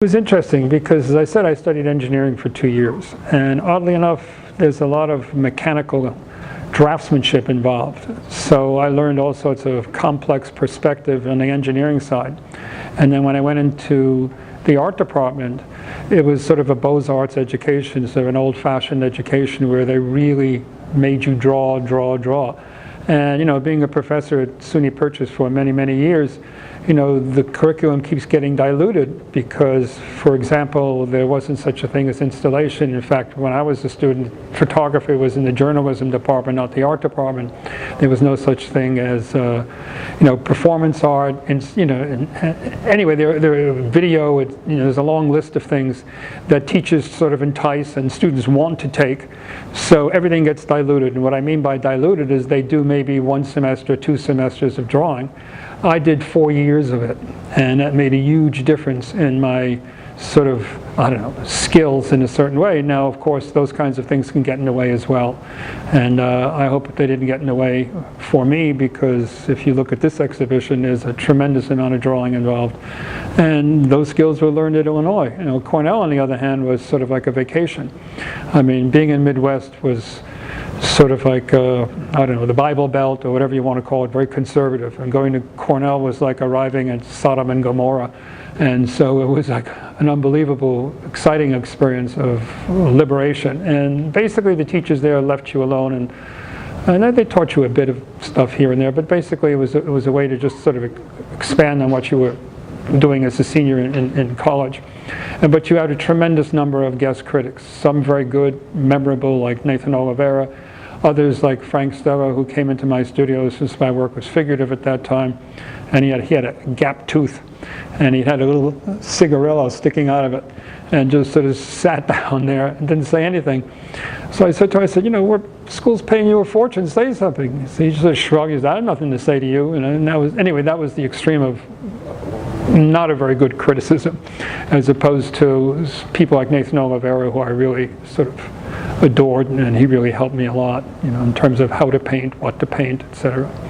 was interesting because, as I said, I studied engineering for 2 years. And oddly enough, there's a lot of mechanical draftsmanship involved. So I learned all sorts of complex perspective on the engineering side. And then when I went into the art department, it was sort of a Beaux-Arts education, sort of an old-fashioned education where they really made you draw. And, you know, being a professor at SUNY Purchase for many, many years, you know, the curriculum keeps getting diluted because, for example, there wasn't such a thing as installation. In fact, when I was a student, photography was in the journalism department, not the art department. There was no such thing as, you know, performance art. And, you know, anyway, there video. You know, there's a long list of things that teachers sort of entice and students want to take. So everything gets diluted. And what I mean by diluted is they do maybe 1 semester, 2 semesters of drawing. I did 4 years of it, and that made a huge difference in my sort of, I don't know, skills in a certain way. Now, of course, those kinds of things can get in the way as well. And I hope they didn't get in the way for me, because if you look at this exhibition, there's a tremendous amount of drawing involved. And those skills were learned at Illinois. You know, Cornell, on the other hand, was sort of like a vacation. I mean, being in Midwest was sort of like, I don't know, the Bible Belt or whatever you want to call it, very conservative. And going to Cornell was like arriving at Sodom and Gomorrah. And so it was like an unbelievable, exciting experience of liberation. And basically the teachers there left you alone, and they taught you a bit of stuff here and there, but basically it was a way to just sort of expand on what you were doing as a senior in college. But you had a tremendous number of guest critics, some very good, memorable, like Nathan Oliveira, others like Frank Stella, who came into my studio since my work was figurative at that time, and he had a gap tooth, and he had a little cigarillo sticking out of it, and just sort of sat down there and didn't say anything. So I said to him, I said, you know, school's paying you a fortune, say something. So he just sort of shrugged, he said, I have nothing to say to you. And that was the extreme of not a very good criticism, as opposed to people like Nathan Oliveira, who I really sort of adored, and he really helped me a lot, you know, in terms of how to paint, what to paint, etc.